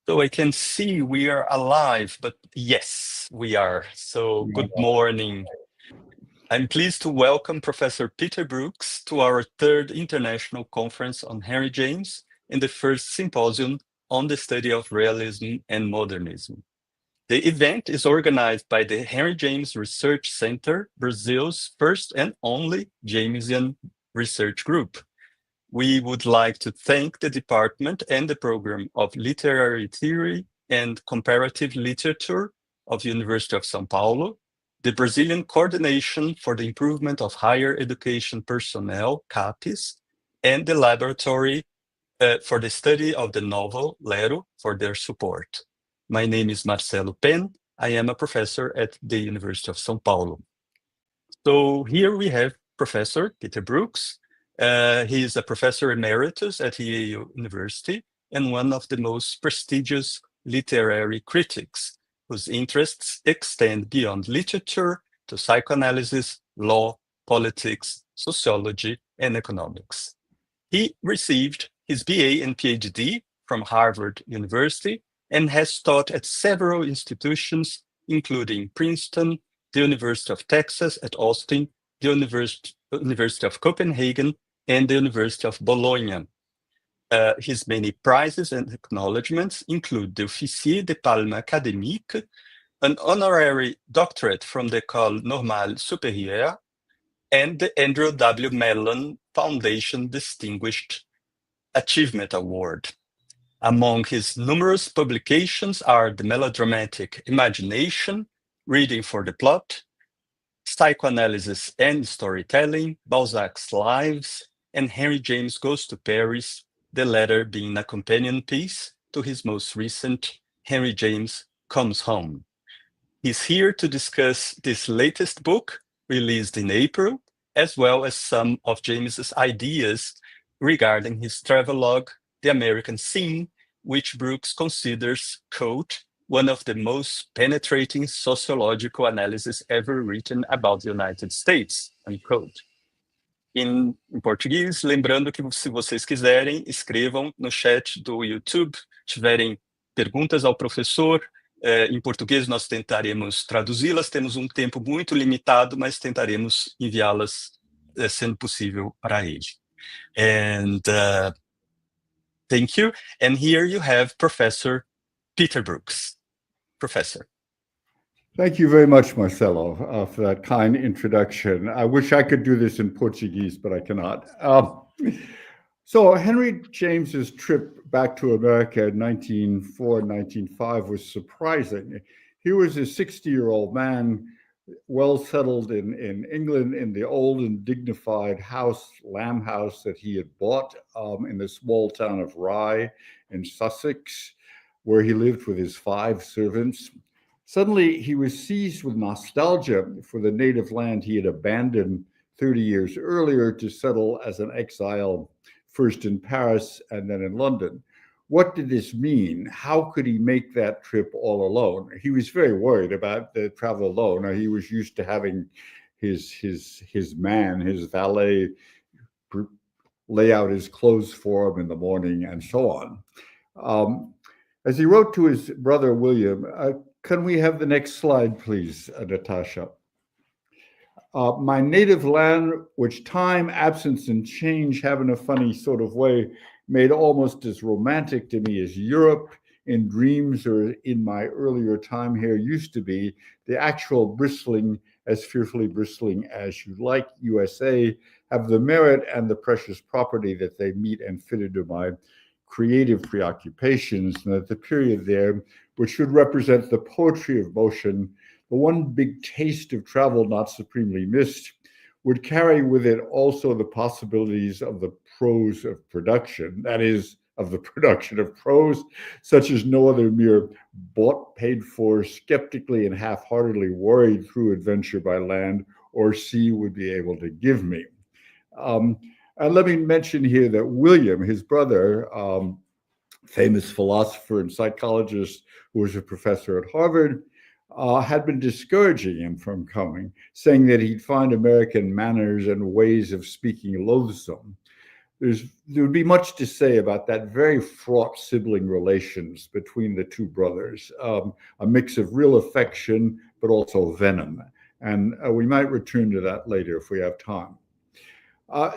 So I can see we are alive, but yes, we are. So good morning. I'm pleased to welcome Professor Peter Brooks to our third International Conference on Henry James and the first Symposium on the study of Realism and Modernism. The event is organized by the Henry James Research Center, Brazil's first and only Jamesian research group. We would like to thank the department and the program of Literary Theory and Comparative Literature of the University of São Paulo, the Brazilian Coordination for the Improvement of Higher Education Personnel, CAPES, and the Laboratory for the Study of the Novel, LERO, for their support. My name is Marcelo Pen. I am a professor at the University of São Paulo. So here we have Professor Peter Brooks. He is a professor emeritus at Yale University and one of the most prestigious literary critics, whose interests extend beyond literature to psychoanalysis, law, politics, sociology, and economics. He received his BA and PhD from Harvard University and has taught at several institutions, including Princeton, the University of Texas at Austin, the University of Copenhagen, and the University of Bologna. His many prizes and acknowledgements include the Officier de Palme Académique, an honorary doctorate from the École Normale Supérieure, and the Andrew W. Mellon Foundation Distinguished Achievement Award. Among his numerous publications are The Melodramatic Imagination, Reading for the Plot, Psychoanalysis and Storytelling, Balzac's Lives, and Henry James Goes to Paris, the latter being a companion piece to his most recent Henry James Comes Home. He's here to discuss this latest book, released in April, as well as some of James's ideas regarding his travelogue, The American Scene, which Brooks considers, quote, one of the most penetrating sociological analyses ever written about the United States, unquote. Em português, lembrando que se vocês quiserem, escrevam no chat do YouTube, tiverem perguntas ao professor, em português nós tentaremos traduzi-las, temos um tempo muito limitado, mas tentaremos enviá-las sendo possível para ele. And thank you. And here you have Professor Peter Brooks. Professor. Thank you very much, Marcelo, for that kind introduction. I wish I could do this in Portuguese, but I cannot. So Henry James's trip back to America in 1904, 1905 was surprising. He was a 60-year-old man, well settled in England, in the old and dignified house, Lamb House, that he had bought in the small town of Rye in Sussex, where he lived with his 5 servants. Suddenly, he was seized with nostalgia for the native land he had abandoned 30 years earlier to settle as an exile, first in Paris and then in London. What did this mean? How could he make that trip all alone? He was very worried about the travel alone. He was used to having his man, his valet, lay out his clothes for him in the morning and so on. As he wrote to his brother William, can we have the next slide, please, Natasha? My native land, which time, absence, and change have in a funny sort of way made almost as romantic to me as Europe in dreams or in my earlier time here used to be, the actual bristling, as fearfully bristling as you like, USA, have the merit and the precious property that they meet and fit into my creative preoccupations, and that the period there, which should represent the poetry of motion, the one big taste of travel not supremely missed, would carry with it also the possibilities of the prose of production, that is, of the production of prose, such as no other mere bought, paid for, skeptically and half-heartedly worried through adventure by land or sea would be able to give me. And let me mention here that William, his brother, famous philosopher and psychologist who was a professor at Harvard, had been discouraging him from coming, saying that he'd find American manners and ways of speaking loathsome. there would be much to say about that very fraught sibling relations between the two brothers, a mix of real affection, but also venom. And we might return to that later if we have time.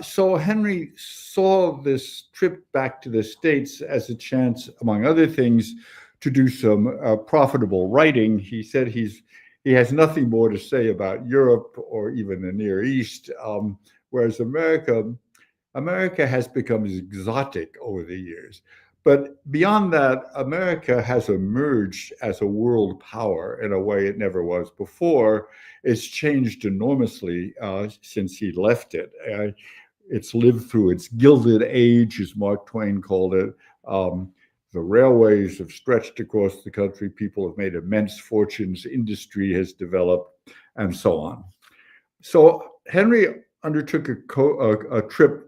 So Henry saw this trip back to the States as a chance, among other things, to do some profitable writing. He said he has nothing more to say about Europe or even the Near East, whereas America has become exotic over the years. But beyond that, America has emerged as a world power in a way it never was before. It's changed enormously since he left it. It's lived through its gilded age, as Mark Twain called it. The railways have stretched across the country. People have made immense fortunes. Industry has developed, and so on. So Henry undertook a trip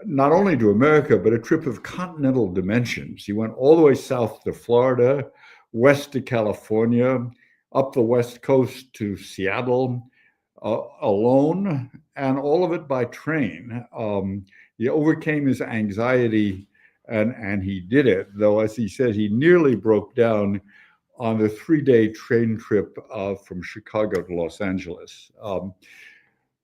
not only to America, but a trip of continental dimensions. He went all the way south to Florida, west to California, up the West Coast to Seattle, alone, and all of it by train. He overcame his anxiety, and he did it, though, as he said, he nearly broke down on the 3-day train trip from Chicago to Los Angeles.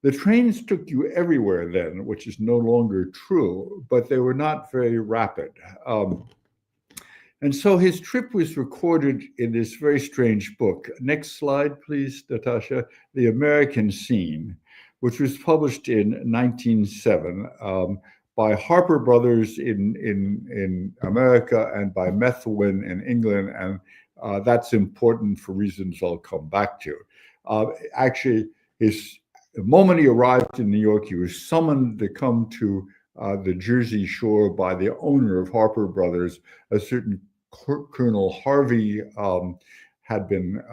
The trains took you everywhere then, which is no longer true, but they were not very rapid. And so his trip was recorded in this very strange book. Next slide, please, Natasha. The American Scene, which was published in 1907 by Harper Brothers in America and by Methuen in England. And that's important for reasons I'll come back to. Actually, the moment he arrived in New York, he was summoned to come to the Jersey Shore by the owner of Harper Brothers, a certain Colonel Harvey, had been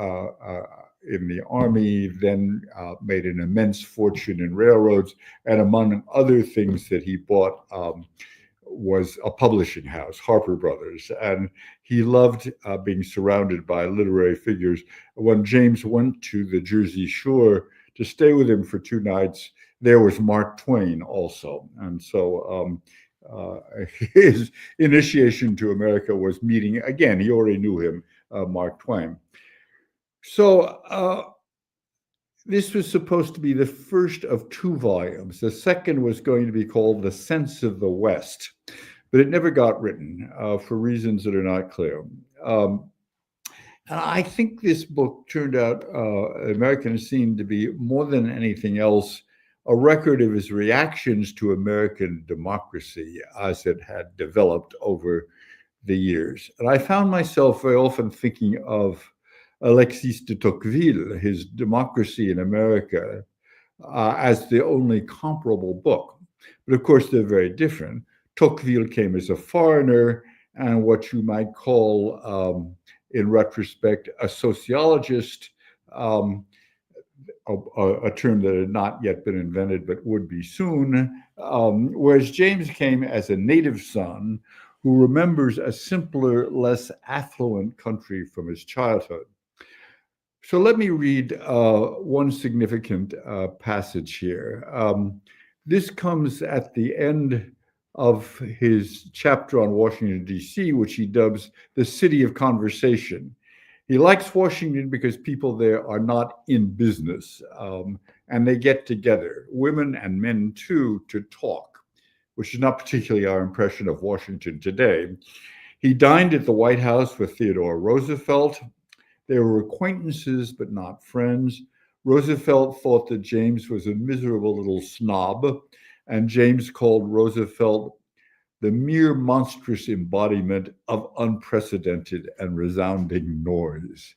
in the Army, then made an immense fortune in railroads, and among other things that he bought was a publishing house, Harper Brothers, and he loved being surrounded by literary figures. When James went to the Jersey Shore to stay with him for 2 nights, there was Mark Twain also. And so his initiation to America was meeting, again, he already knew him, Mark Twain. So this was supposed to be the first of 2 volumes. The second was going to be called The Sense of the West, but it never got written for reasons that are not clear. And I think this book turned out, American Scene, to be more than anything else a record of his reactions to American democracy as it had developed over the years. And I found myself very often thinking of Alexis de Tocqueville, his Democracy in America, as the only comparable book. But of course, they're very different. Tocqueville came as a foreigner and what you might call, in retrospect, a sociologist, a term that had not yet been invented but would be soon, whereas James came as a native son who remembers a simpler, less affluent country from his childhood. So let me read one significant passage here. This comes at the end of his chapter on Washington, D.C., which he dubs the city of conversation. He likes Washington because people there are not in business, and they get together, women and men too, to talk, which is not particularly our impression of Washington today. He dined at the White House with Theodore Roosevelt. They were acquaintances, but not friends. Roosevelt thought that James was a miserable little snob, and James called Roosevelt the mere monstrous embodiment of unprecedented and resounding noise.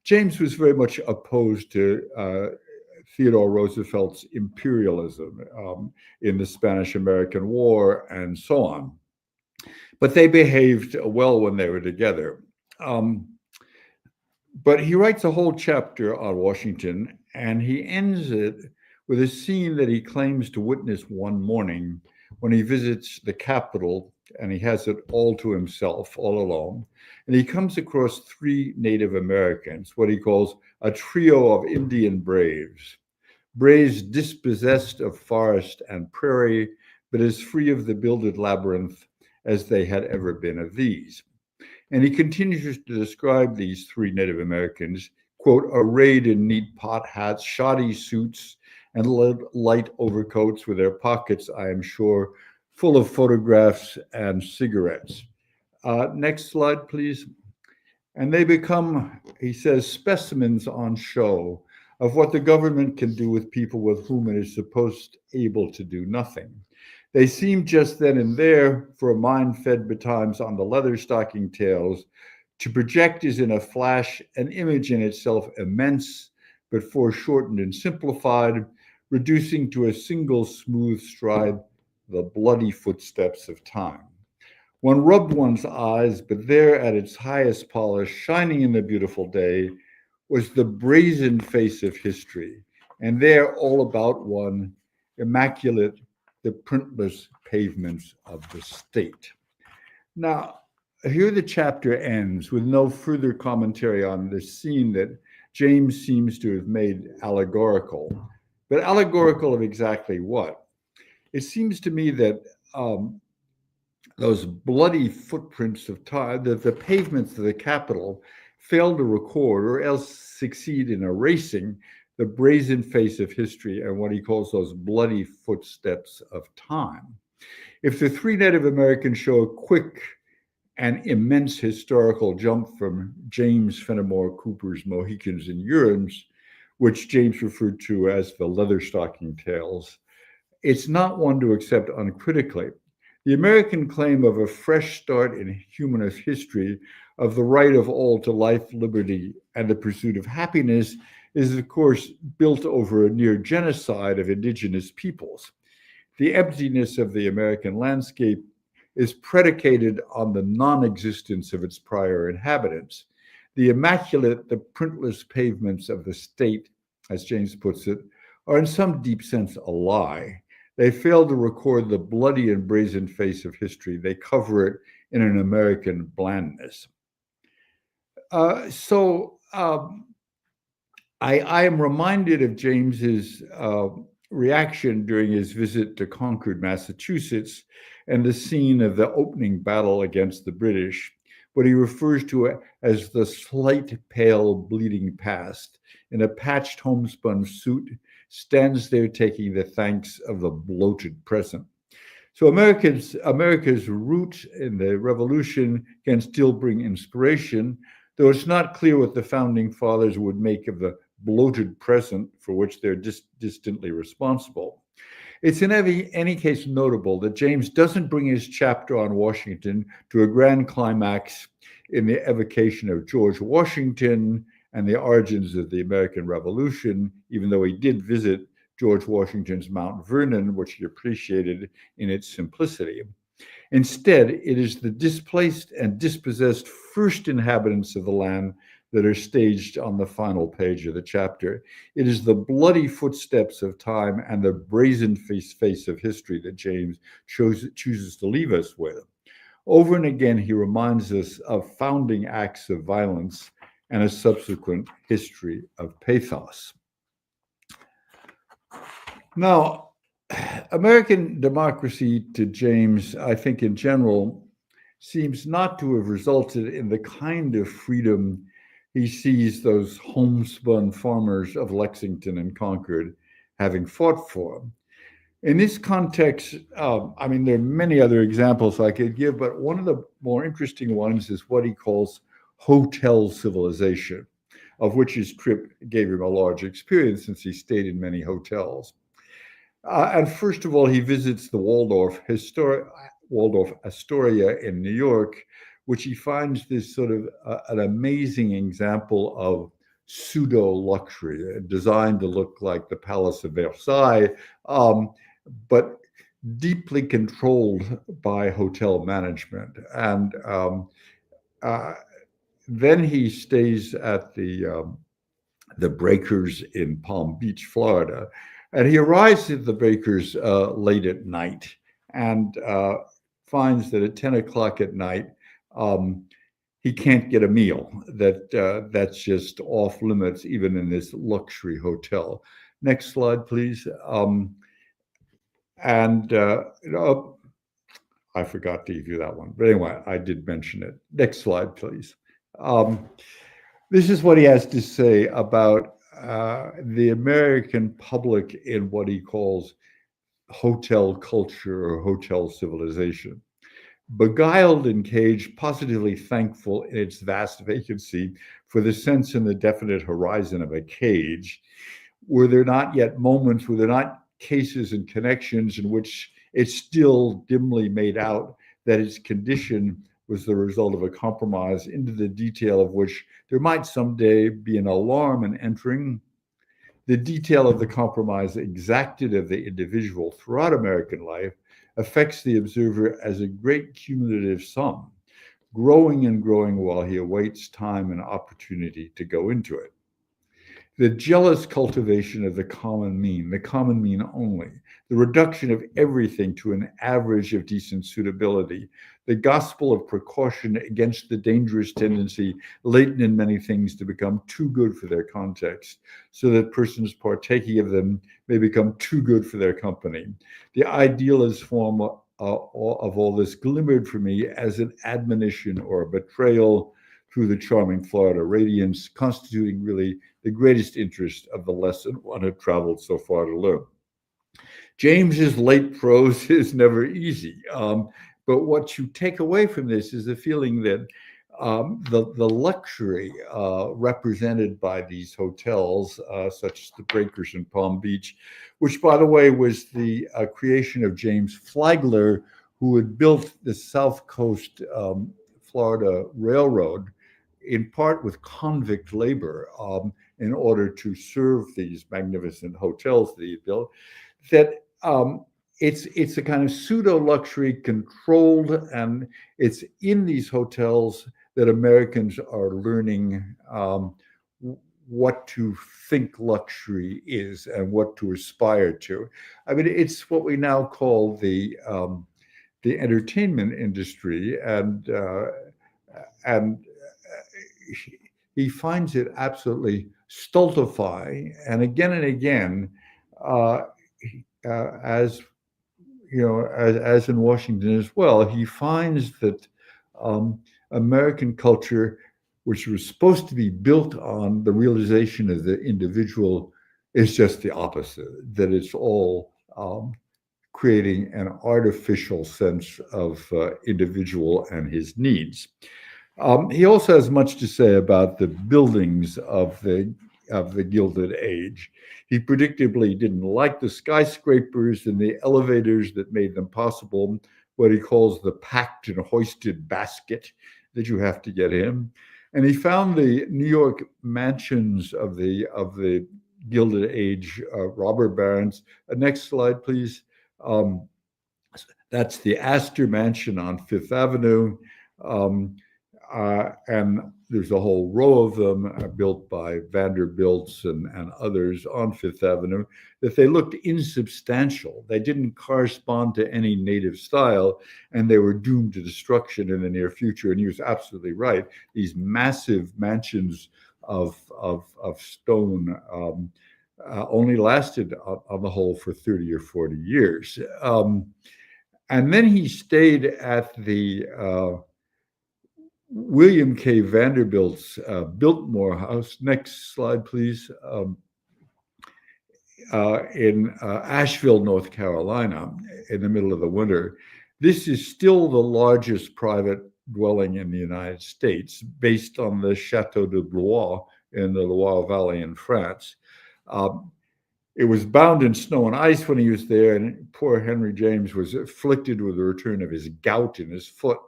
James was very much opposed to Theodore Roosevelt's imperialism in the Spanish-American War and so on. But they behaved well when they were together. But he writes a whole chapter on Washington, and he ends it with a scene that he claims to witness one morning when he visits the Capitol, and he has it all to himself, all alone. And he comes across 3 Native Americans, what he calls a trio of Indian braves. Braves dispossessed of forest and prairie, but as free of the builded labyrinth as they had ever been of these. And he continues to describe these three Native Americans, quote, arrayed in neat pot hats, shoddy suits, and light overcoats with their pockets, I am sure, full of photographs and cigarettes. Next slide, please. And they become, he says, specimens on show of what the government can do with people with whom it is supposed able to do nothing. They seem just then and there, for a mind fed betimes on the leather stocking tails, to project as in a flash an image in itself immense, but foreshortened and simplified, reducing to a single smooth stride the bloody footsteps of time. One rubbed one's eyes, but there at its highest polish, shining in the beautiful day, was the brazen face of history, and there all about one, immaculate, the printless pavements of the state. Now, here the chapter ends with no further commentary on this scene that James seems to have made allegorical. But allegorical of exactly what? It seems to me that those bloody footprints of time, the pavements of the Capitol, fail to record or else succeed in erasing the brazen face of history and what he calls those bloody footsteps of time. If the three Native Americans show a quick and immense historical jump from James Fenimore Cooper's Mohicans and Hurons, which James referred to as the leather-stocking tales, it's not one to accept uncritically. The American claim of a fresh start in humanist history, of the right of all to life, liberty, and the pursuit of happiness is, of course, built over a near genocide of indigenous peoples. The emptiness of the American landscape is predicated on the non-existence of its prior inhabitants. The immaculate, the printless pavements of the state, as James puts it, are in some deep sense a lie. They fail to record the bloody and brazen face of history. They cover it in an American blandness. I am reminded of James's reaction during his visit to Concord, Massachusetts, and the scene of the opening battle against the British, what he refers to as the slight, pale, bleeding past, in a patched homespun suit, stands there taking the thanks of the bloated present. So America's root in the Revolution can still bring inspiration, though it's not clear what the founding fathers would make of the bloated present for which they're distantly responsible. It's in any case notable that James doesn't bring his chapter on Washington to a grand climax in the evocation of George Washington and the origins of the American Revolution, even though he did visit George Washington's Mount Vernon, which he appreciated in its simplicity. Instead, it is the displaced and dispossessed first inhabitants of the land that are staged on the final page of the chapter. It is the bloody footsteps of time and the brazen face of history that James chooses to leave us with. Over and again, he reminds us of founding acts of violence and a subsequent history of pathos. Now, American democracy to James, I think in general, seems not to have resulted in the kind of freedom he sees those homespun farmers of Lexington and Concord having fought for. In this context, there are many other examples I could give, but one of the more interesting ones is what he calls hotel civilization, of which his trip gave him a large experience since he stayed in many hotels. And first of all, he visits the Waldorf Astoria in New York, which he finds this sort of an amazing example of pseudo luxury, designed to look like the Palace of Versailles, but deeply controlled by hotel management. And then he stays at the Breakers in Palm Beach, Florida, and he arrives at the Breakers late at night and finds that at 10 o'clock at night, he can't get a meal. That's just off limits, even in this luxury hotel. Next slide, please. And I forgot to give you that one. But anyway, I did mention it. Next slide, please. This is what he has to say about the American public in what he calls hotel culture or hotel civilization. Beguiled and caged, positively thankful in its vast vacancy for the sense and the definite horizon of a cage, were there not yet moments, were there not cases and connections in which it still dimly made out that its condition was the result of a compromise, into the detail of which there might someday be an alarm in entering? The detail of the compromise exacted of the individual throughout American life affects the observer as a great cumulative sum, growing and growing while he awaits time and opportunity to go into it. The jealous cultivation of the common mean only, the reduction of everything to an average of decent suitability, the gospel of precaution against the dangerous tendency latent in many things to become too good for their context, so that persons partaking of them may become too good for their company. The idealist form of all this glimmered for me as an admonition or a betrayal through the charming Florida radiance, constituting really the greatest interest of the lesson one had traveled so far to learn. James's late prose is never easy, but what you take away from this is the feeling that the luxury represented by these hotels, such as the Breakers in Palm Beach, which, by the way, was the creation of James Flagler, who had built the South Coast Florida Railroad, in part with convict labor, in order to serve these magnificent hotels that he built, that it's a kind of pseudo-luxury controlled, and it's in these hotels that Americans are learning what to think luxury is and what to aspire to. I mean, it's what we now call the entertainment industry, and he finds it absolutely stultifying. And again, as you know, as in Washington as well, he finds that American culture, which was supposed to be built on the realization of the individual, is just the opposite. That it's all creating an artificial sense of individual and his needs. He also has much to say about the buildings of the Gilded Age. He predictably didn't like the skyscrapers and the elevators that made them possible, what he calls the packed and hoisted basket that you have to get in. And he found the New York mansions of the Gilded Age robber barons. Next slide, please. That's the Astor Mansion on Fifth Avenue. And there's a whole row of them built by Vanderbilts and others on Fifth Avenue, that they looked insubstantial. They didn't correspond to any native style, and they were doomed to destruction in the near future. And he was absolutely right. These massive mansions of stone only lasted on the whole for 30 or 40 years. And then he stayed at the William K. Vanderbilt's Biltmore House. Next slide, please. In Asheville, North Carolina, in the middle of the winter. This is still the largest private dwelling in the United States, based on the Chateau de Blois in the Loire Valley in France. It was bound in snow and ice when he was there, and poor Henry James was afflicted with the return of his gout in his foot.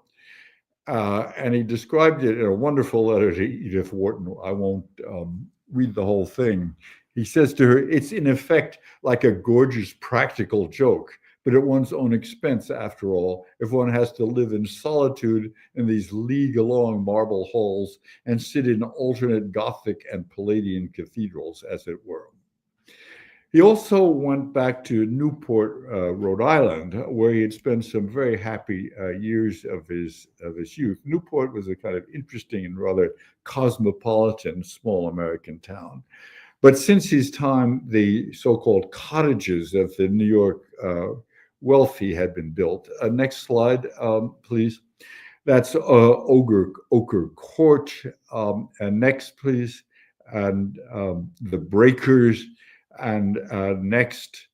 And he described it in a wonderful letter to Edith Wharton. I won't read the whole thing. He says to her, "It's in effect like a gorgeous practical joke, but at one's own expense, after all, if one has to live in solitude in these league-long marble halls and sit in alternate Gothic and Palladian cathedrals, as it were." He also went back to Newport, Rhode Island, where he had spent some very happy years of his youth. Newport was a kind of interesting and rather cosmopolitan small American town. But since his time, the so-called cottages of the New York wealthy had been built. Next slide, please. That's Ochre Court. And next, please. And the Breakers. And next,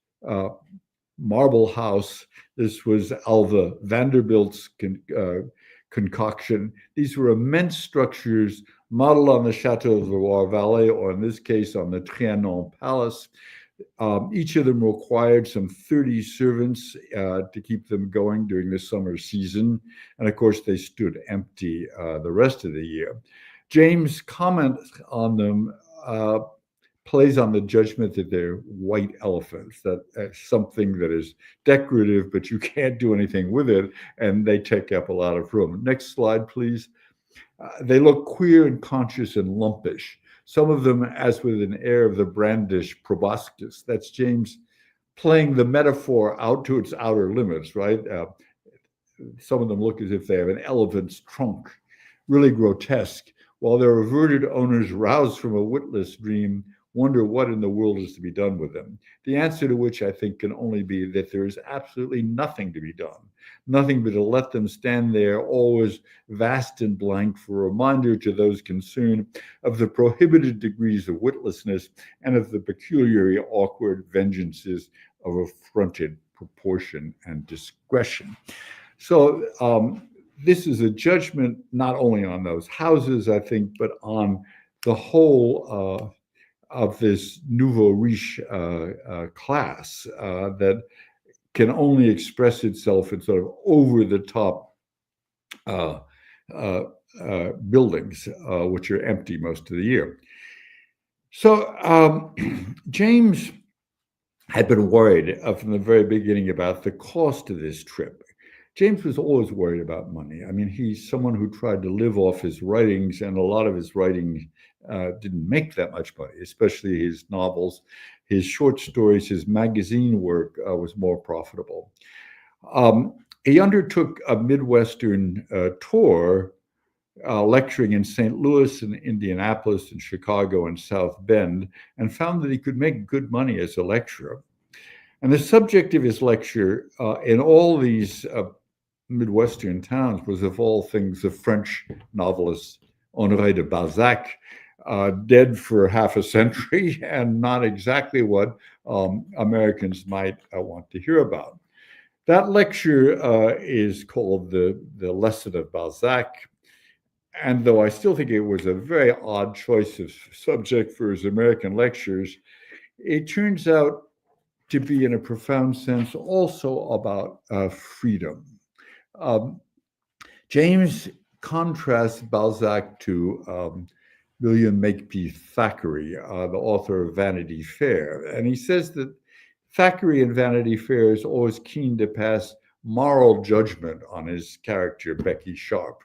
Marble House. This was Alva Vanderbilt's concoction. These were immense structures modeled on the Chateau of the Loire Valley, or in this case, on the Trianon Palace. Each of them required some 30 servants to keep them going during the summer season. And of course, they stood empty the rest of the year. James' comment on them plays on the judgment that they're white elephants, that something that is decorative, but you can't do anything with it, and they take up a lot of room. Next slide, please. They look queer and conscious and lumpish. Some of them as with an air of the brandish proboscis. That's James playing the metaphor out to its outer limits, right? Some of them look as if they have an elephant's trunk, really grotesque, while their averted owners, roused from a witless dream, wonder what in the world is to be done with them. The answer to which I think can only be that there is absolutely nothing to be done, nothing but to let them stand there, always vast and blank, for a reminder to those concerned of the prohibited degrees of witlessness and of the peculiarly awkward vengeances of affronted proportion and discretion. So this is a judgment not only on those houses, I think, but on the whole of this nouveau riche class that can only express itself in sort of over-the-top buildings, which are empty most of the year. So James had been worried from the very beginning about the cost of this trip. James was always worried about money. I mean, he's someone who tried to live off his writings, and a lot of his writing didn't make that much money, especially his novels. His short stories, his magazine work was more profitable. He undertook a Midwestern tour, lecturing in St. Louis and Indianapolis and Chicago and South Bend, and found that he could make good money as a lecturer. And the subject of his lecture in all these Midwestern towns was, of all things, the French novelist Honoré de Balzac, dead for half a century and not exactly what Americans might want to hear about. That lecture is called the Lesson of Balzac. And though I still think it was a very odd choice of subject for his American lectures, it turns out to be, in a profound sense, also about freedom. James contrasts Balzac to William Makepeace Thackeray, the author of Vanity Fair. And he says that Thackeray in Vanity Fair is always keen to pass moral judgment on his character, Becky Sharp,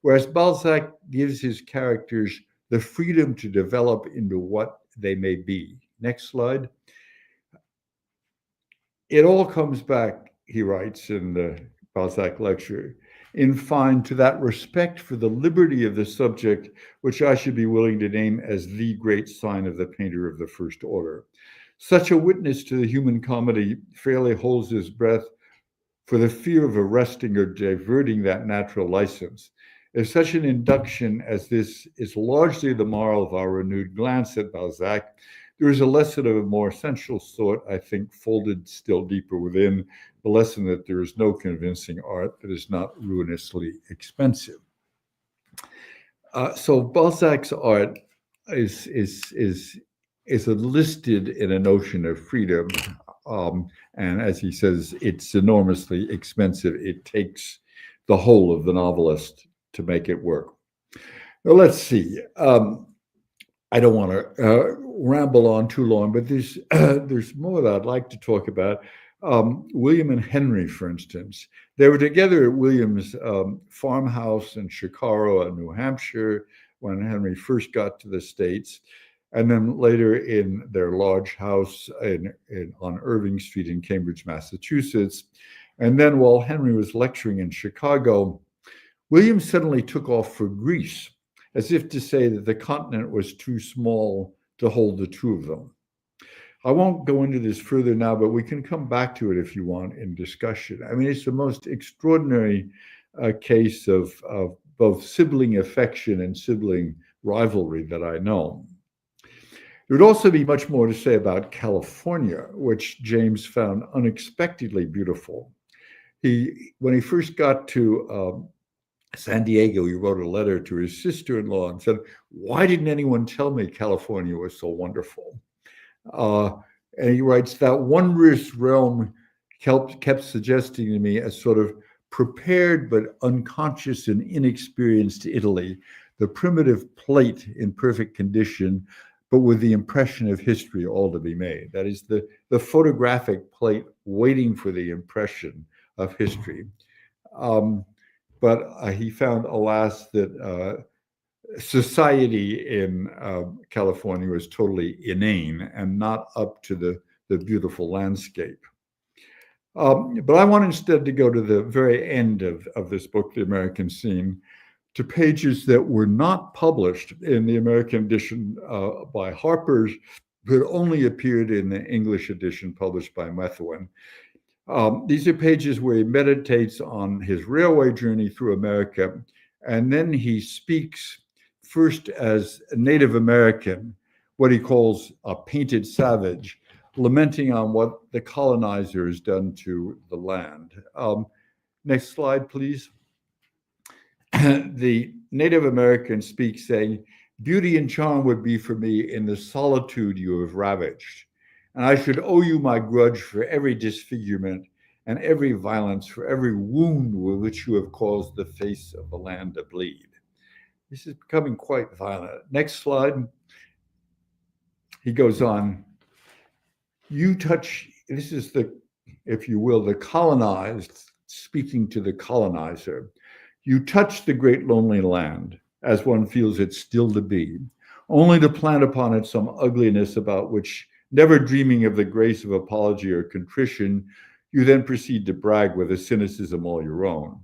whereas Balzac gives his characters the freedom to develop into what they may be. Next slide. It all comes back, he writes in the Balzac lecture, in fine, to that respect for the liberty of the subject, which I should be willing to name as the great sign of the painter of the first order. Such a witness to the human comedy fairly holds his breath for the fear of arresting or diverting that natural license. If such an induction as this is largely the moral of our renewed glance at Balzac, there is a lesson of a more essential sort, I think, folded still deeper within, the lesson that there is no convincing art that is not ruinously expensive. So Balzac's art is enlisted in a notion of freedom. And as he says, it's enormously expensive. It takes the whole of the novelist to make it work. Now, let's see. I don't want to ramble on too long, but there's more that I'd like to talk about. William and Henry, for instance, they were together at William's farmhouse in Chicago, New Hampshire, when Henry first got to the States, and then later in their large house on Irving Street in Cambridge, Massachusetts. And then while Henry was lecturing in Chicago, William suddenly took off for Greece, as if to say that the continent was too small to hold the two of them. I won't go into this further now, but we can come back to it if you want in discussion. I mean, it's the most extraordinary case of both sibling affection and sibling rivalry that I know. There would also be much more to say about California, which James found unexpectedly beautiful. When he first got to San Diego, he wrote a letter to his sister-in-law and said, "Why didn't anyone tell me California was so wonderful?" And he writes, "That wondrous realm kept suggesting to me a sort of prepared but unconscious and inexperienced Italy, the primitive plate in perfect condition, but with the impression of history all to be made." That is the photographic plate waiting for the impression of history. But he found, alas, that society in California was totally inane and not up to the beautiful landscape. But I want instead to go to the very end of this book, The American Scene, to pages that were not published in the American edition by Harper's, but only appeared in the English edition published by Methuen. These are pages where he meditates on his railway journey through America, and then he speaks first as a Native American, what he calls a painted savage, lamenting on what the colonizer has done to the land. Next slide, please. The Native American speaks saying, "Beauty and charm would be for me in the solitude you have ravaged, and I should owe you my grudge for every disfigurement and every violence, for every wound with which you have caused the face of the land to bleed." This is becoming quite violent. Next slide. He goes on, "You touch," this is if you will, the colonized speaking to the colonizer. "You touch the great lonely land, as one feels it still to be, only to plant upon it some ugliness about which, never dreaming of the grace of apology or contrition, you then proceed to brag with a cynicism all your own.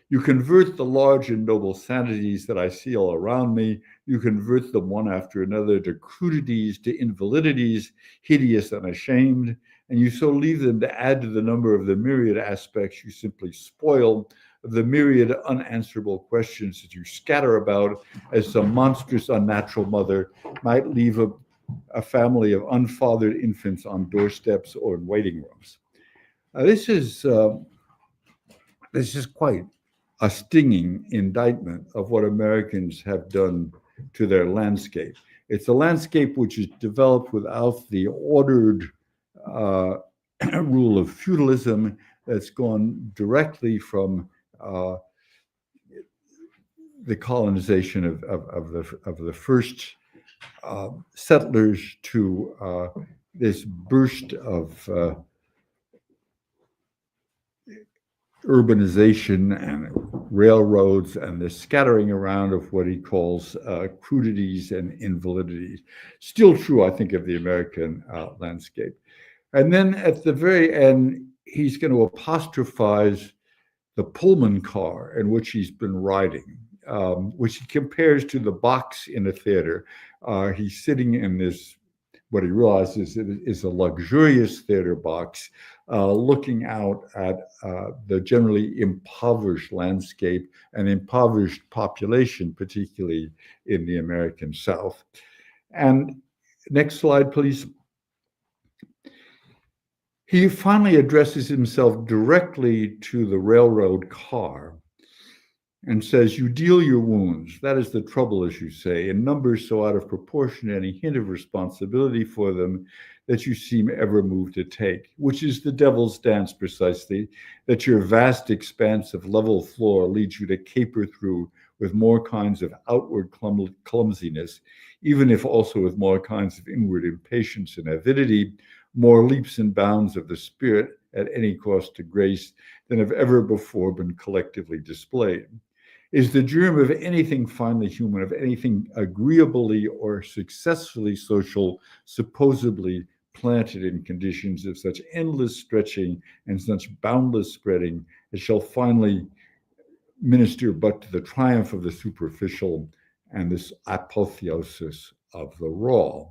You convert the large and noble sanities that I see all around me, you convert them one after another to crudities, to invalidities, hideous and ashamed, and you so leave them to add to the number of the myriad aspects you simply spoil, of the myriad unanswerable questions that you scatter about as some monstrous unnatural mother might leave a family of unfathered infants on doorsteps or in waiting rooms." This is quite a stinging indictment of what Americans have done to their landscape. It's a landscape which is developed without the ordered rule of feudalism that's gone directly from the colonization of the first settlers to this burst of urbanization and railroads and the scattering around of what he calls crudities and invalidities. Still true, I think, of the American landscape. And then at the very end, he's going to apostrophize the Pullman car in which he's been riding, which he compares to the box in a theater. He's sitting in this, what he realizes is a luxurious theater box, looking out at the generally impoverished landscape and impoverished population, particularly in the American South. And next slide, please. He finally addresses himself directly to the railroad car and says, "You deal your wounds. That is the trouble, as you say, in numbers so out of proportion to any hint of responsibility for them that you seem ever moved to take, which is the devil's dance precisely, that your vast expanse of level floor leads you to caper through with more kinds of outward clumsiness, even if also with more kinds of inward impatience and avidity, more leaps and bounds of the spirit at any cost to grace than have ever before been collectively displayed. Is the germ of anything finely human, of anything agreeably or successfully social, supposedly planted in conditions of such endless stretching and such boundless spreading as shall finally minister but to the triumph of the superficial and this apotheosis of the raw."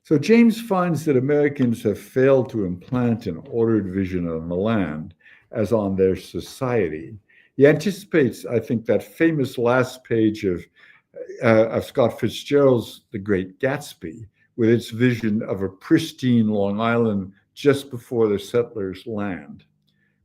So James finds that Americans have failed to implant an ordered vision on the land as on their society. He anticipates, I think, that famous last page of Scott Fitzgerald's The Great Gatsby, with its vision of a pristine Long Island just before the settlers land.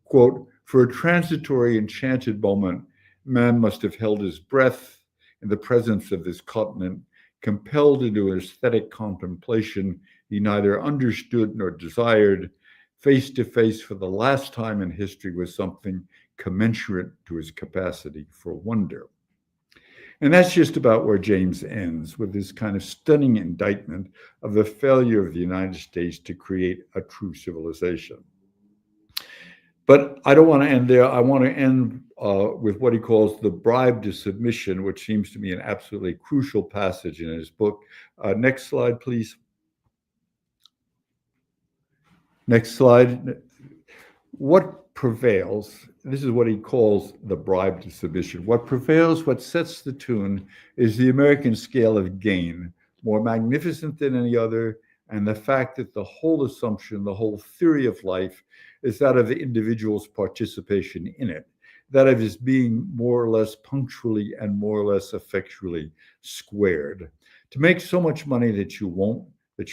Quote, for a transitory enchanted moment, man must have held his breath in the presence of this continent, compelled into aesthetic contemplation he neither understood nor desired, face to face for the last time in history with something commensurate to his capacity for wonder. And that's just about where James ends, with this kind of stunning indictment of the failure of the United States to create a true civilization. But I don't want to end there. I want to end with what he calls the bribe to submission, which seems to me an absolutely crucial passage in his book. Next slide, please. Next slide. What prevails, this is what he calls the bribe to submission. What prevails, what sets the tune, is the American scale of gain, more magnificent than any other, and the fact that the whole assumption, the whole theory of life, is that of the individual's participation in it, that of his being more or less punctually and more or less effectually squared. To make so much money that you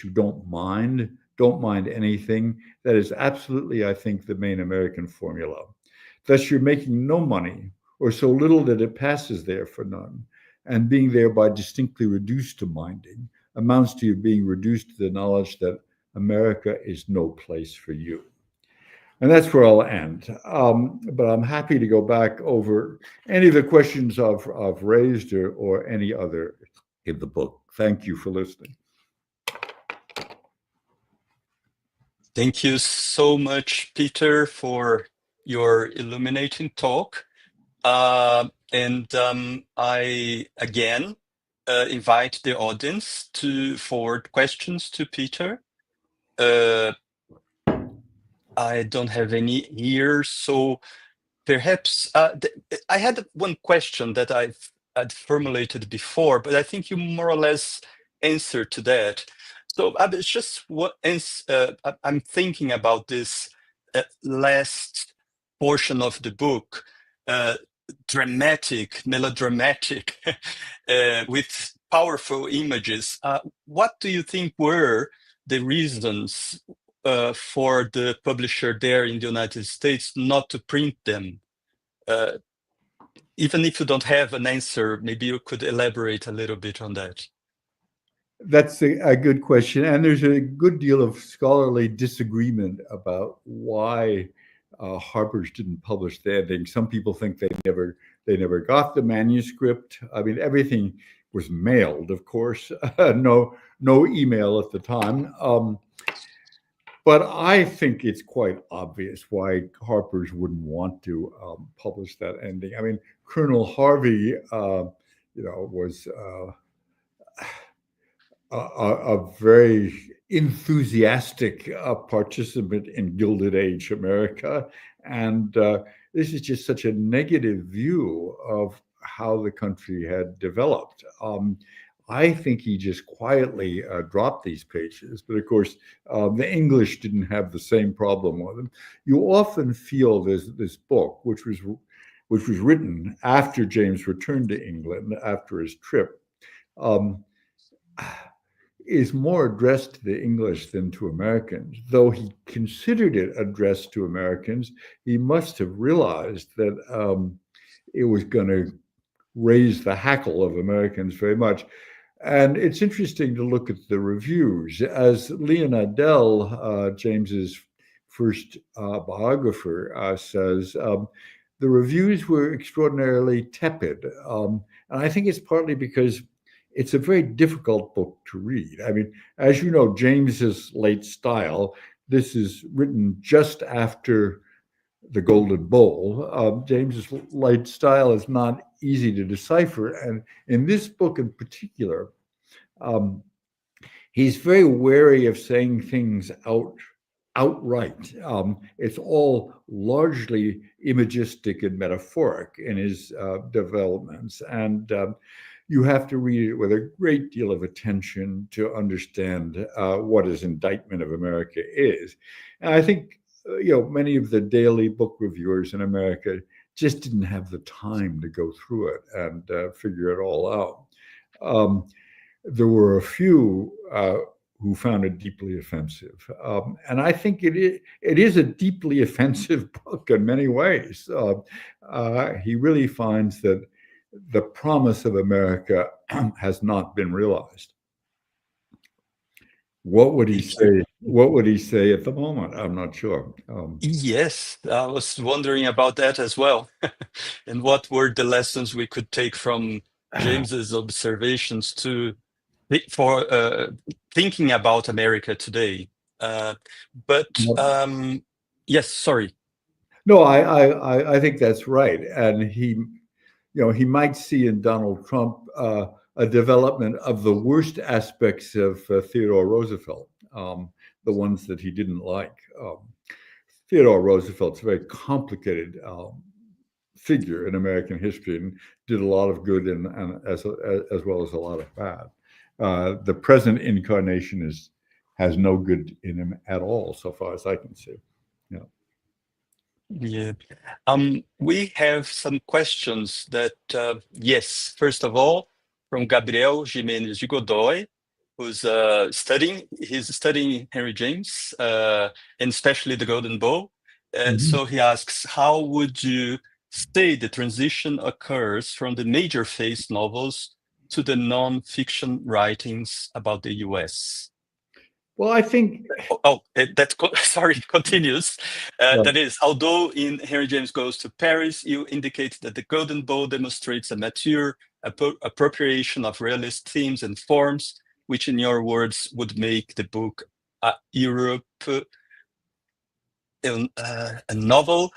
don't mind anything, that is absolutely, I think, the main American formula. Thus, you're making no money, or so little that it passes there for none, and being thereby distinctly reduced to minding amounts to you being reduced to the knowledge that America is no place for you. And that's where I'll end. But I'm happy to go back over any of the questions I've raised or any other in the book. Thank you for listening. Thank you so much, Peter, for your illuminating talk. And I again invite the audience to forward questions to Peter. I don't have any here, so perhaps I had one question that I'd formulated before, but I think you more or less answered to that. So I was just I'm thinking about this last portion of the book, melodramatic, with powerful images. What do you think were the reasons for the publisher there in the United States not to print them? Even if you don't have an answer, maybe you could elaborate a little bit on that. That's a good question. And there's a good deal of scholarly disagreement about why Harper's didn't publish the ending. Some people think they never got the manuscript. I mean, everything was mailed, of course, no email at the time. But I think it's quite obvious why Harper's wouldn't want to publish that ending. I mean, Colonel Harvey, was a very enthusiastic participant in Gilded Age America. And this is just such a negative view of how the country had developed. I think he just quietly dropped these pages, but of course, the English didn't have the same problem with them. You often feel this book, which was written after James returned to England after his trip, is more addressed to the English than to Americans. Though he considered it addressed to Americans, he must have realized that it was going to raise the hackle of Americans very much. And it's interesting to look at the reviews. As Leon Adel, James's first biographer, says, the reviews were extraordinarily tepid. And I think it's partly because it's a very difficult book to read. I mean, as you know, James's late style, this is written just after the Golden Bowl. James's light style is not easy to decipher. And in this book in particular, he's very wary of saying things outright. It's all largely imagistic and metaphoric in his developments. And you have to read it with a great deal of attention to understand what his indictment of America is. And I think, many of the daily book reviewers in America just didn't have the time to go through it and figure it all out. There were a few who found it deeply offensive. And I think it is a deeply offensive book in many ways. He really finds that the promise of America has not been realized. What would he say? What would he say at the moment? I'm not sure. Yes, I was wondering about that as well. And what were the lessons we could take from James's observations for thinking about America today? Yes, sorry. No, I think that's right, and he might see in Donald Trump a development of the worst aspects of Theodore Roosevelt, the ones that he didn't like. Theodore Roosevelt's a very complicated figure in American history and did a lot of good and as well as a lot of bad. The present incarnation has no good in him at all, so far as I can see. Yeah. We have some questions that, yes, first of all, from Gabriel Jimenez de Godoy, who's studying Henry James, and especially the Golden Bowl. So he asks, how would you say the transition occurs from the major phase novels to the non-fiction writings about the US? Well, I think... continues. That is, although in Henry James Goes to Paris, you indicate that the Golden Bowl demonstrates a mature appropriation of realist themes and forms, which in your words would make the book Europe a novel.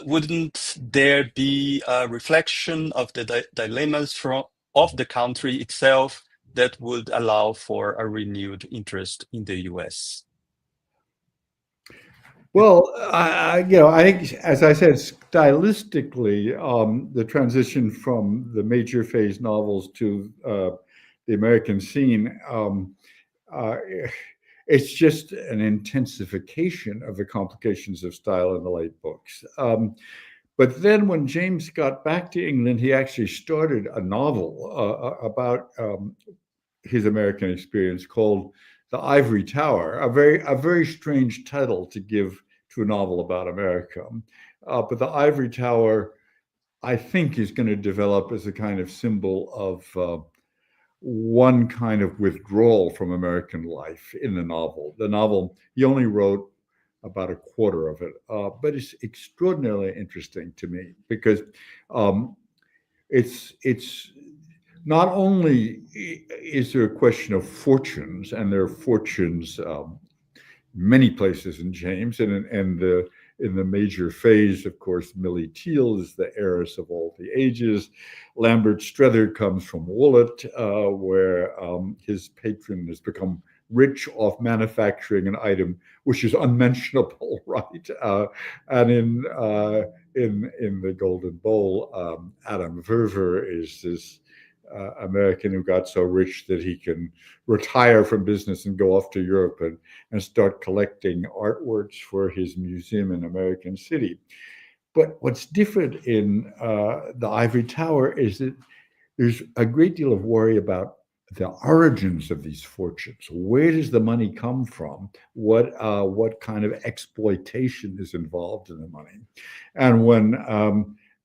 Wouldn't there be a reflection of the dilemmas of the country itself that would allow for a renewed interest in the US? Well, I think, as I said, stylistically, the transition from the major phase novels to the American scene, it's just an intensification of the complications of style in the late books. But then when James got back to England, he actually started a novel about his American experience called The Ivory Tower, a very strange title to give to a novel about America. But The Ivory Tower, I think, is going to develop as a kind of symbol of one kind of withdrawal from American life in the novel. The novel, he only wrote about a quarter of it, but it's extraordinarily interesting to me because it's not only is there a question of fortunes, and there are fortunes many places in James, and in the major phase, of course, Millie Teal is the heiress of all the ages. Lambert Strethers comes from Woollet, where his patron has become rich off manufacturing an item which is unmentionable, right? And in the Golden Bowl, Adam Verver is this American who got so rich that he can retire from business and go off to Europe and start collecting artworks for his museum in American City. But what's different in the Ivory Tower is that there's a great deal of worry about the origins of these fortunes. Where does the money come from? What kind of exploitation is involved in the money? And when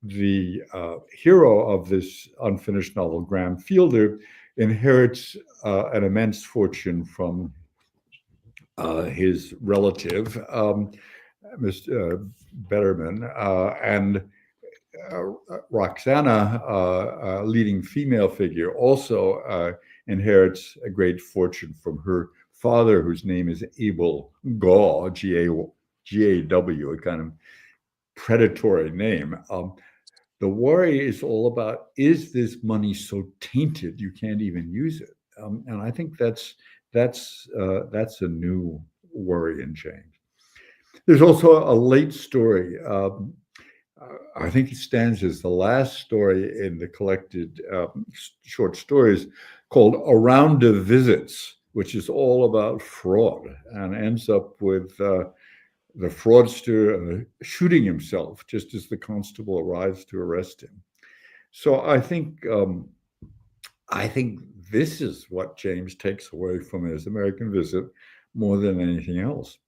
the hero of this unfinished novel, Graham Fielder, inherits an immense fortune from his relative, Mr. Betterman, and Roxana, a leading female figure, also inherits a great fortune from her father, whose name is Abel Gaw, G-A-W, a kind of predatory name. The worry is all about, is this money so tainted you can't even use it? And I think that's a new worry in James. There's also a late story. I think it stands as the last story in the collected short stories called Around the Visits, which is all about fraud and ends up with the fraudster shooting himself just as the constable arrives to arrest him. So I think this is what James takes away from his American visit more than anything else.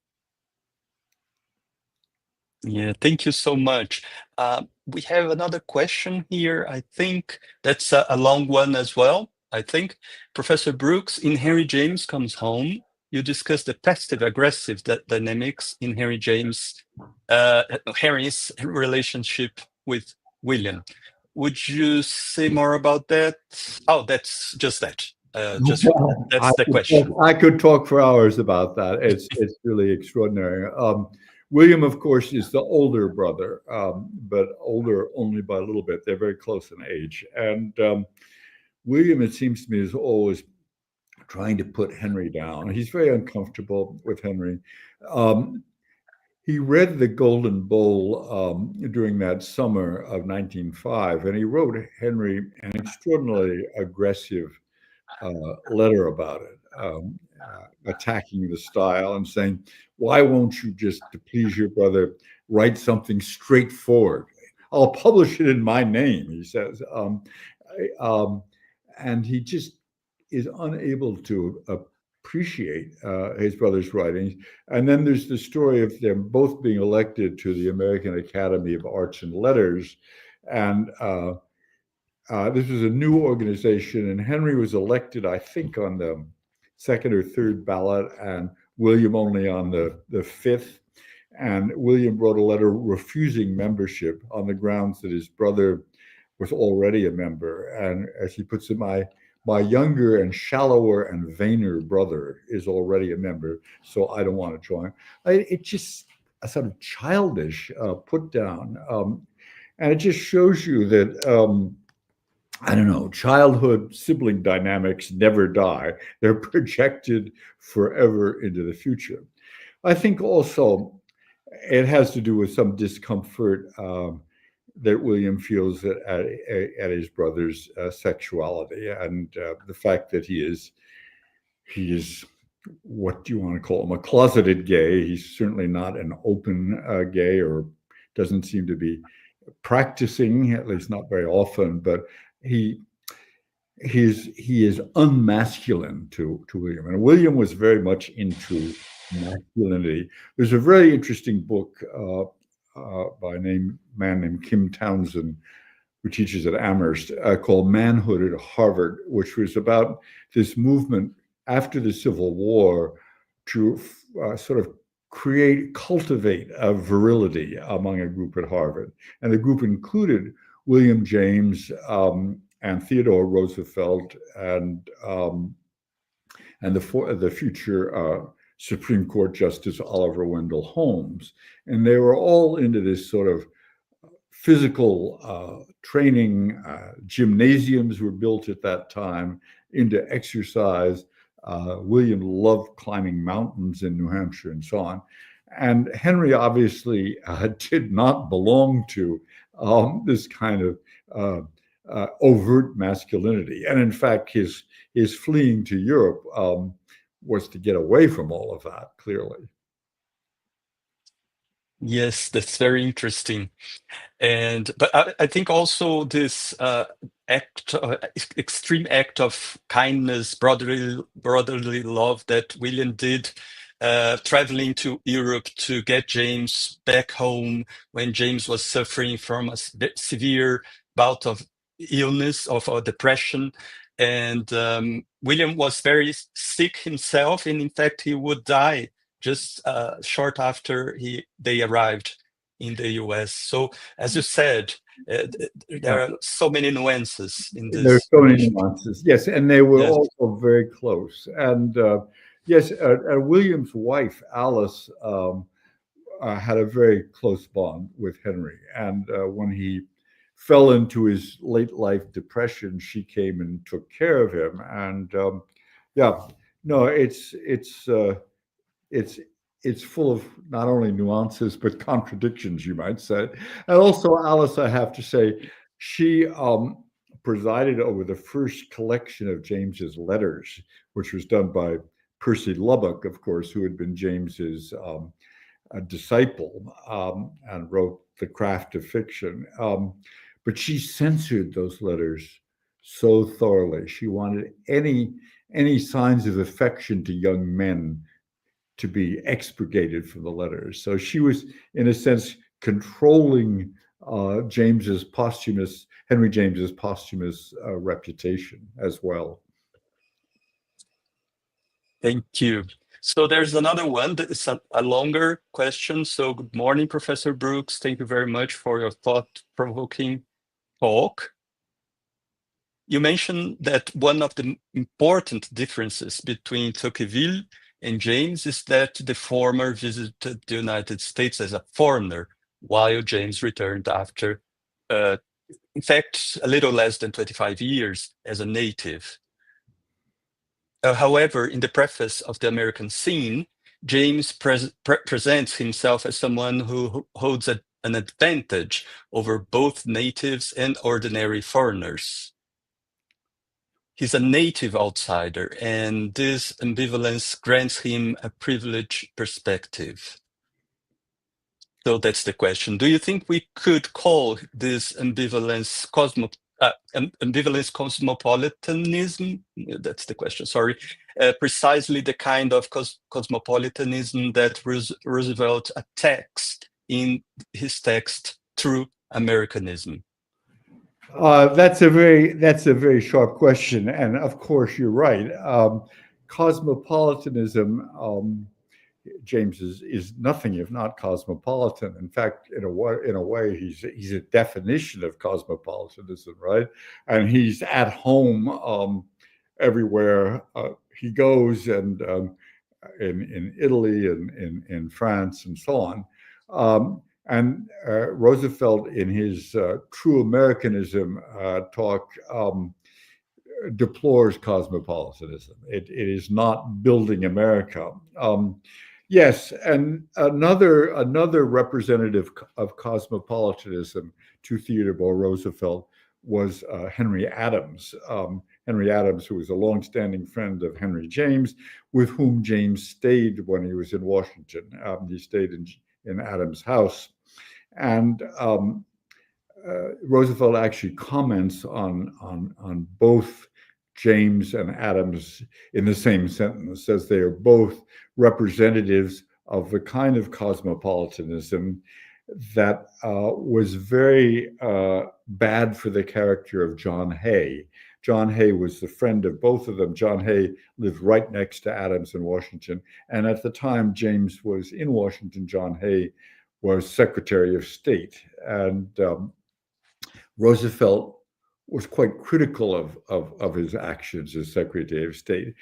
Yeah, thank you so much. We have another question here. I think that's a long one as well. I think Professor Brooks, in Henry James Comes Home, you discuss the passive-aggressive dynamics in Harry's relationship with William. Would you say more about that? Oh, that's just that. That's the question. I could talk for hours about that. It's really extraordinary. William, of course, is the older brother, but older only by a little bit. They're very close in age. And William, it seems to me, is always trying to put Henry down. He's very uncomfortable with Henry. He read The Golden Bowl during that summer of 1905, and he wrote Henry an extraordinarily aggressive letter about it, attacking the style and saying, why won't you just, to please your brother, write something straightforward? I'll publish it in my name, he says. And he just is unable to appreciate his brother's writings. And then there's the story of them both being elected to the American Academy of Arts and Letters. And this was a new organization, and Henry was elected, I think, on the second or third ballot, and William only on the fifth. And William wrote a letter refusing membership on the grounds that his brother was already a member. And as he puts it, my younger and shallower and vainer brother is already a member, so I don't want to join. It's just a sort of childish put down. And it just shows you that I don't know, childhood sibling dynamics never die. They're projected forever into the future. I think also it has to do with some discomfort that William feels at his brother's sexuality, and the fact that he is, what do you want to call him, a closeted gay. He's certainly not an open gay, or doesn't seem to be practicing, at least not very often, but he is unmasculine to William, and William was very much into masculinity. There's a very interesting book by a man named Kim Townsend, who teaches at Amherst, called Manhood at Harvard, which was about this movement after the Civil War to sort of cultivate a virility among a group at Harvard. And the group included William James and Theodore Roosevelt and the future Supreme Court Justice Oliver Wendell Holmes. And they were all into this sort of physical training. Gymnasiums were built at that time, into exercise. William loved climbing mountains in New Hampshire and so on. And Henry obviously did not belong to this kind of overt masculinity. And in fact, his fleeing to Europe was to get away from all of that, clearly. Yes, that's very interesting. But I think also this extreme act of kindness, brotherly love that William did, traveling to Europe to get James back home when James was suffering from a severe bout of illness, of depression. And William was very sick himself, and in fact, he would die just short after they arrived in the US. So, as you said, there are so many nuances in this. There are so many nuances, yes, and they were also very close. And yes, William's wife, Alice, had a very close bond with Henry. And when he fell into his late life depression, she came and took care of him. And it's full of not only nuances, but contradictions, you might say. And also, Alice, I have to say, she presided over the first collection of James's letters, which was done by Percy Lubbock, of course, who had been James's a disciple and wrote The Craft of Fiction. But she censored those letters so thoroughly. She wanted any signs of affection to young men to be expurgated from the letters. So she was, in a sense, controlling Henry James's posthumous reputation as well. Thank you. So there's another one that is a longer question. So good morning, Professor Brooks. Thank you very much for your thought-provoking talk. You mentioned that one of the important differences between Tocqueville and James is that the former visited the United States as a foreigner, while James returned after, in fact, a little less than 25 years as a native. However, in the preface of The American Scene, James presents himself as someone who holds an advantage over both natives and ordinary foreigners. He's a native outsider, and this ambivalence grants him a privileged perspective. So that's the question. Do you think we could call this ambivalence cosmopolitanism? That's the question, sorry. Precisely the kind of cosmopolitanism that Roosevelt attacks in his text, True Americanism. That's a very sharp question, and of course you're right. Cosmopolitanism, James is nothing if not cosmopolitan. In fact, in a way, he's a definition of cosmopolitanism, right? And he's at home everywhere he goes, and in Italy and in France and so on. And Roosevelt, in his True Americanism talk, deplores cosmopolitanism. It is not building America. Yes, and another representative of cosmopolitanism to Theodore Roosevelt was Henry Adams. Henry Adams, who was a longstanding friend of Henry James, with whom James stayed when he was in Washington. He stayed in Adams' house. And Roosevelt actually comments on both James and Adams in the same sentence, says they are both representatives of the kind of cosmopolitanism that was very bad for the character of John Hay. John Hay was the friend of both of them. John Hay lived right next to Adams in Washington. And at the time James was in Washington, John Hay was Secretary of State. And Roosevelt was quite critical of his actions as Secretary of State,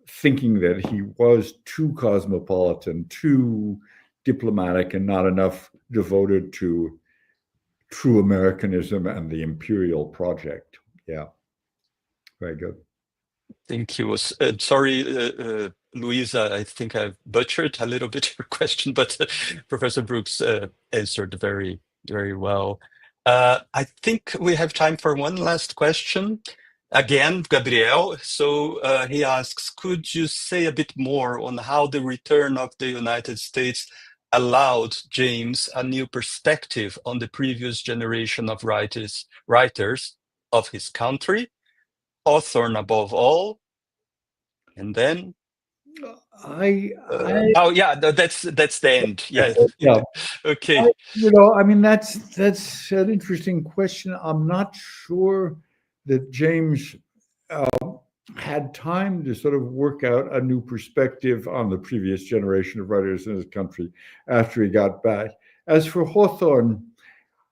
thinking that he was too cosmopolitan, too diplomatic, and not enough devoted to true Americanism and the imperial project. Yeah, very good. Thank you. Sorry, Louisa, I think I've butchered a little bit your question, but Professor Brooks answered very, very well. I think we have time for one last question. Again, Gabriel. So he asks, could you say a bit more on how the return of the United States allowed James a new perspective on the previous generation of writers of his country, Hawthorne above all, and then oh yeah, that's the end. Yeah. Yeah. Okay. I mean, that's an interesting question. I'm not sure that James had time to sort of work out a new perspective on the previous generation of writers in his country after he got back. As for Hawthorne,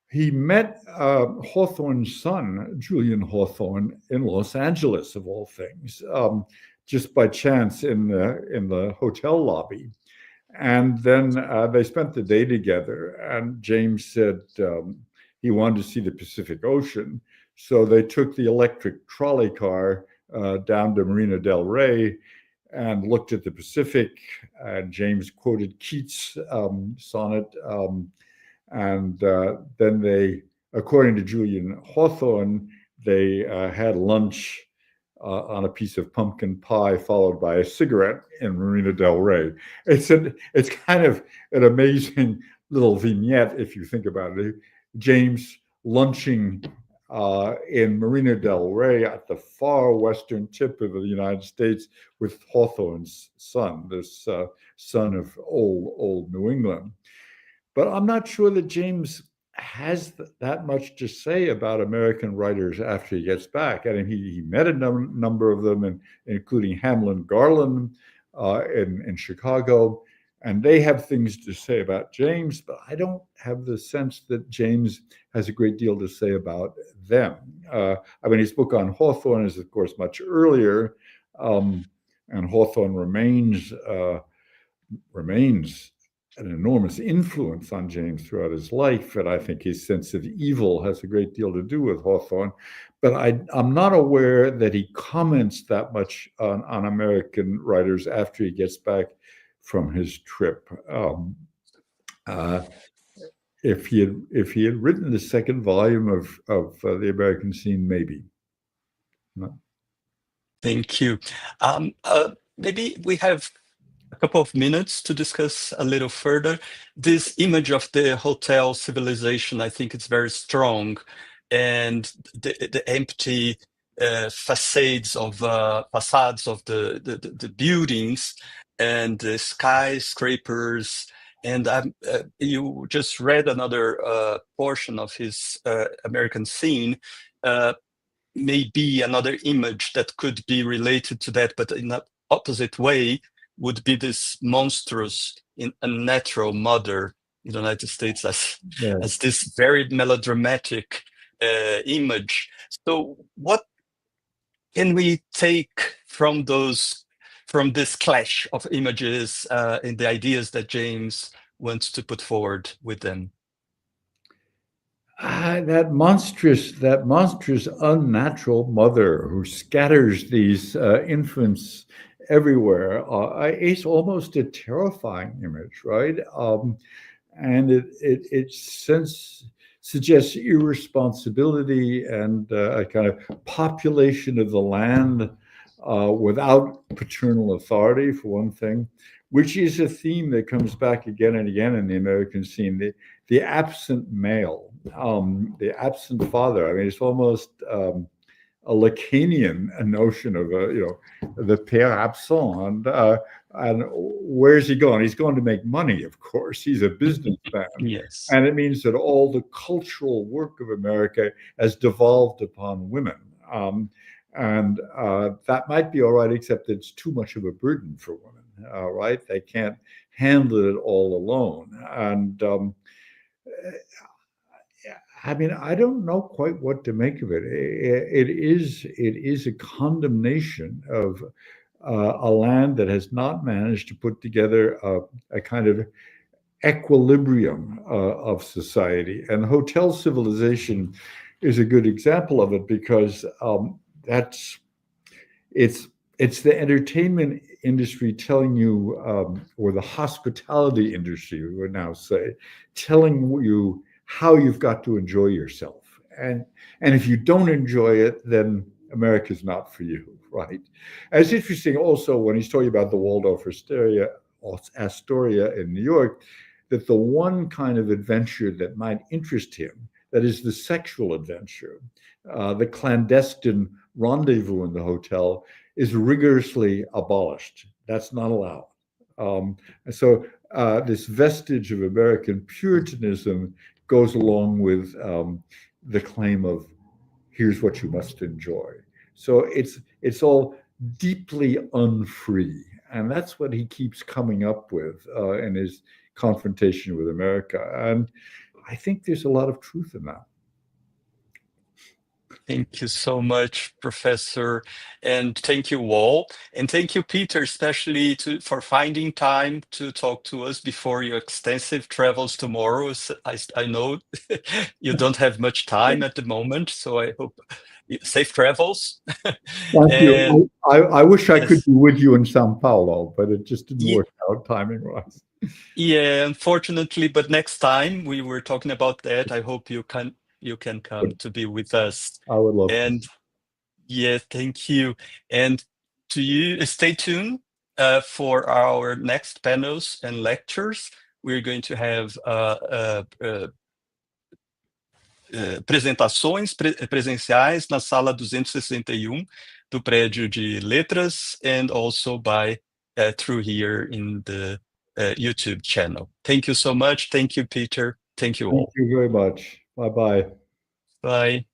he met Hawthorne's son, Julian Hawthorne, in Los Angeles, of all things, just by chance in the hotel lobby. And then they spent the day together, and James said he wanted to see the Pacific Ocean. So they took the electric trolley car down to Marina del Rey, and looked at the Pacific. James quoted Keats' sonnet, and then they, according to Julian Hawthorne, they had lunch on a piece of pumpkin pie, followed by a cigarette in Marina del Rey. It's kind of an amazing little vignette if you think about it. James lunching in Marina del Rey at the far western tip of the United States with Hawthorne's son, this son of old New England. But I'm not sure that James has that much to say about American writers after he gets back. I mean, he met a number of them, including Hamlin Garland in Chicago, and they have things to say about James, but I don't have the sense that James has a great deal to say about them. I mean, his book on Hawthorne is, of course, much earlier, and Hawthorne remains an enormous influence on James throughout his life, and I think his sense of evil has a great deal to do with Hawthorne. But I'm not aware that he comments that much on American writers after he gets back from his trip. If he had written the second volume of The American Scene, maybe. No. Thank you. Maybe we have a couple of minutes to discuss a little further. This image of the hotel civilization, I think it's very strong, and the empty facades of the buildings and the skyscrapers. And you just read another portion of his American Scene. Maybe another image that could be related to that, but in an opposite way, would be this monstrous, unnatural mother in the United States as this very melodramatic image. So what can we take from this clash of images and the ideas that James wants to put forward with them? That monstrous, unnatural mother who scatters these infants everywhere is almost a terrifying image, right? And it suggests irresponsibility and a kind of population of the land without paternal authority, for one thing, which is a theme that comes back again and again in the American Scene. The absent male, the absent father. I mean, it's almost a Lacanian notion of the père absent, and where's he going? He's going to make money, of course. He's a businessman. Yes, and it means that all the cultural work of America has devolved upon women, and that might be all right, except it's too much of a burden for women. Right? They can't handle it all alone, and I mean, I don't know quite what to make of it. It is a condemnation of a land that has not managed to put together a kind of equilibrium of society. And hotel civilization is a good example of it, because it's the entertainment industry telling you, or the hospitality industry, we would now say, telling you how you've got to enjoy yourself. And if you don't enjoy it, then America's not for you, right? And it's interesting also when he's talking about the Waldorf Astoria in New York, that the one kind of adventure that might interest him, that is the sexual adventure, the clandestine rendezvous in the hotel, is rigorously abolished. That's not allowed. And so this vestige of American Puritanism goes along with the claim of here's what you must enjoy. So it's all deeply unfree, and that's what he keeps coming up with in his confrontation with America. And I think there's a lot of truth in that. Thank you so much, Professor, and thank you all. And thank you, Peter, especially for finding time to talk to us before your extensive travels tomorrow. I know you don't have much time at the moment, so I hope safe travels. Thank you. And I wish I could yes. be with you in Sao Paulo, but it just didn't work out timing-wise. Yeah, unfortunately, but next time we were talking about that. I hope you can come to be with us. I would love to. And yeah, thank you. And to you, stay tuned for our next panels and lectures. We're going to have apresentações presenciais na sala 261 do prédio de letras, and also by through here in the YouTube channel. Thank you so much. Thank you, Peter. Thank you all. Thank you very much. Bye-bye. Bye.